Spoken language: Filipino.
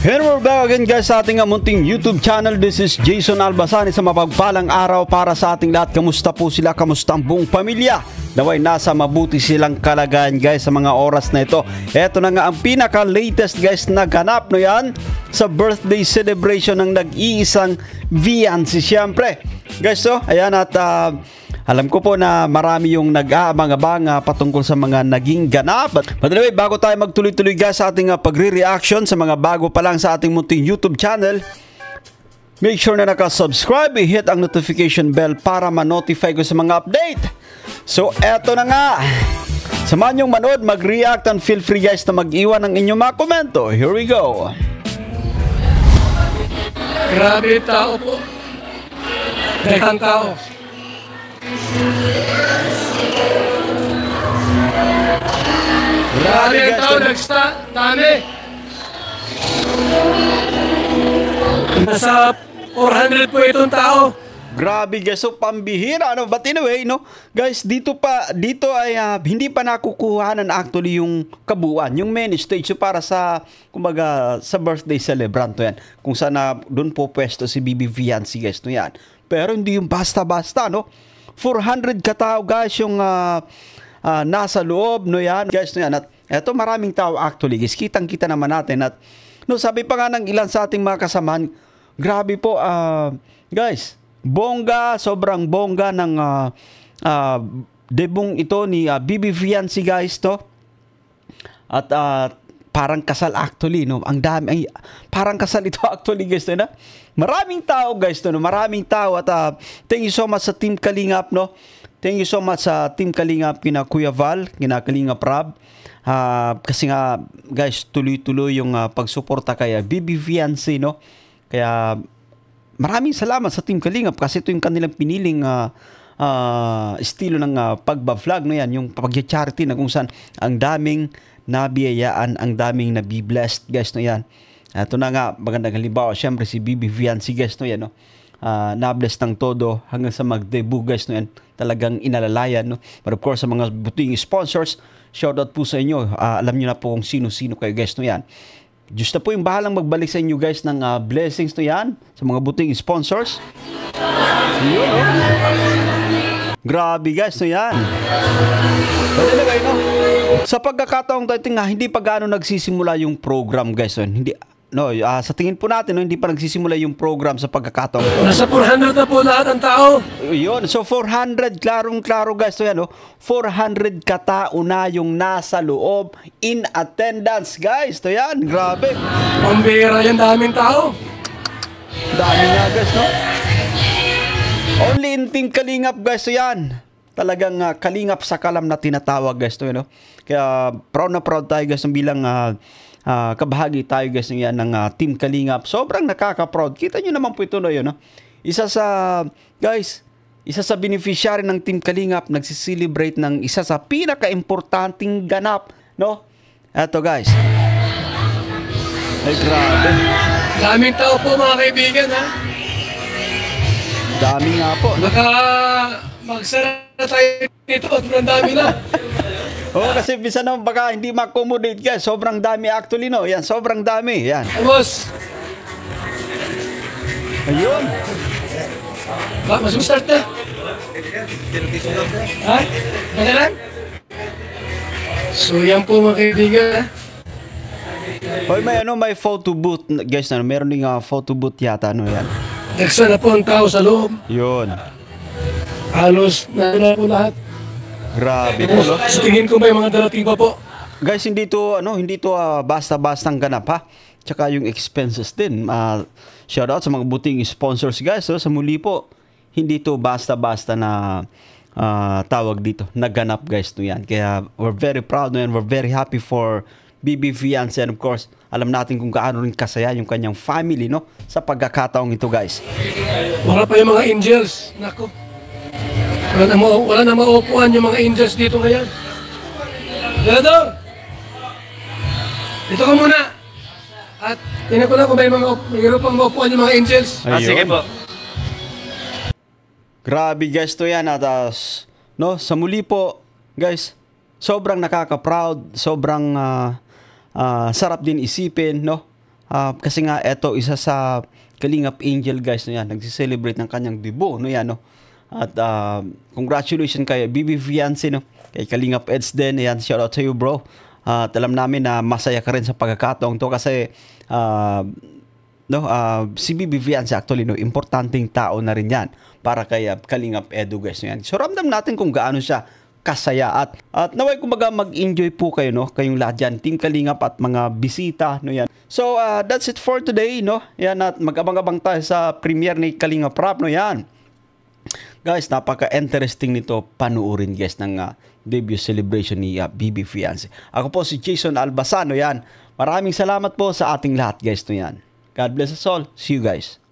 And we're back again guys sa ating munting YouTube channel. This is Jason Albasani sa mapagpalang araw para sa ating lahat. Kamusta po sila? Kamusta ang buong pamilya? Naway nasa mabuti silang kalagayan guys sa mga oras na ito. Ito na nga ang pinaka-latest guys na ganap no yan sa birthday celebration ng nag-iisang Viancy syempre. Guys so, ayan at alam ko po na marami yung nag-aabang-abang patungkol sa mga naging ganap. But anyway, bago tayo magtuloy-tuloy guys sa ating pagre-reaction sa mga bago pa lang sa ating munting YouTube channel, make sure na naka-subscribe, hit ang notification bell para ma-notify ko sa mga update. So, eto na nga. Samahan niyong manood, mag-react and feel free guys na mag-iwan ng inyong mga komento. Here we go. Grabe tao po. Daghang tao. Grabe ang tao, dami. Nasa 400 po itong tao. Grabe guys, so pambihira no? But anyway no, guys dito ay hindi pa nakukuhanan actually yung kabuuan, yung main stage so para sa kumbaga sa birthday celebrant to yan. Kung sana doon po pwesto si Bibi Viancy guys no yan. Pero hindi yung basta-basta no. 400 katao guys yung nasa loob no yan guys no yan. At eto maraming tao actually guys, kitang-kita naman natin at no sabi pa nga ng ilan sa ating mga kasamahan, grabe po guys, bongga, sobrang bongga ng debong ito ni Bibi Viancy guys to. At parang kasal actually no. Ang dami parang kasal ito actually guys no. Maraming tao guys no. Maraming tao at thank you so much sa Team Kalingap no. Thank you so much sa Team Kalingap kina Kuya Val, kina Kalingap Rab. Kasi nga guys tuloy-tuloy yung pagsuporta kay Bibi Viancy no. Kaya maraming salamat sa Team Kalingap kasi ito yung kanilang piniling estilo ng pagba-vlog no yan, yung pag-charity na kung saan ang daming nabiyayaan, ang daming nabi-blessed guys no yan. Ito na nga magandang halimbawa, syempre si Bibi Viancy guys no yan no. Na-bless ng todo hanggang sa mag-debut guys no yan. Talagang inalalayan no. But of course sa mga buting sponsors, shoutout po sa inyo. Alam niyo na po kung sino-sino kayo guys no yan. Diyos na po yung bahalang magbalik sa inyo guys ng blessings to yan sa mga buting sponsors. Yun, no? Grabe guys to yan. But anyway, no? Sa pagkakataong tayo nga, hindi pa gaano nagsisimula yung program guys. Hindi, no, sa tingin po natin, no, hindi pa nagsisimula yung program sa pagkakataong. Nasa 400 na po lahat ng tao. Yun, so 400, klarong-klaro guys. So yan, no? 400 katao na yung nasa loob in attendance guys. So yan, grabe. Pambira yan, daming tao. Dami nga guys, no? Only in Team Kalingap guys. So yan, talagang kalingap sa kalam na tinatawag guys. So, no? Kaya proud na proud tayo guys bilang kabahagi tayo guys yan ng Team Kalingap. Sobrang nakaka-proud. Kita nyo naman po ito no, yun, no? Isa sa beneficiary ng Team Kalingap nagsiselebrate ng isa sa pinaka-importanting ganap no. Eto guys, ay grabe, Daming tao po mga kaibigan ha. dami nga po. Baka magsara na tayo dito at ang dami na. Oo, kasi bisa na baka hindi ma-accommodate guys. Sobrang dami actually no. Yan, sobrang dami. Yan. Boss. Ayun. Mas start na. Ha? Ano lang? So yan po mga kaibigan ha. Hoy, may photo booth guys na. Meron ding photo booth yata no yan. Nagsa na po ang tao sa loob. Yun. Halos na po lahat. Grabe po no. Sa tingin ko may mga darating pa po. Guys, hindi to basta-bastang ganap ha. Tsaka yung expenses din. Shout out sa mga buting sponsors guys. So, sa muli po, hindi to basta-basta na tawag dito. Naganap guys no yan. Kaya we're very proud no yan. We're very happy for Bibi Viancy and of course, alam natin kung gaano rin kasaya yung kanyang family no sa pagkakataong ito guys. Wala pa yung mga angels. Nako. Wala na mauupuan yung mga angels dito ngayon. Dado! Dito ka muna. At tingnan ko lang kung may mayroon pang maupuan yung mga angels. Sige po. Grabe guys to yan at no, sa muli po guys, sobrang nakaka-proud, sobrang sarap din isipin no. Kasi nga eto isa sa Kalingap Angel guys, no yan, nagsi-celebrate ng kanyang debut, no yan, no. At congratulations kay BB Fiancé, no. Kay Kalingap Eds din, yan, shout out to you, bro. At alam namin na masaya ka rin sa pagkakataong to kasi si BB Fiancé actually, no, importanteng tao na rin yan para kay Kalingap Edu guys, no yan. So ramdam natin kung gaano siya kasaya at naway kumbaga mag-enjoy po kayo, no, kayong lahat dyan, Team Kalingap at mga bisita, no yan. So that's it for today, no. Yan, at mag-abang-abang tayo sa premiere ni Kalingap Rap, no yan. Guys, napaka-interesting nito panuorin guys ng debut celebration ni BB Fiancé. Ako po si Jason Albasano, yan. Maraming salamat po sa ating lahat guys, no yan. God bless us all. See you guys.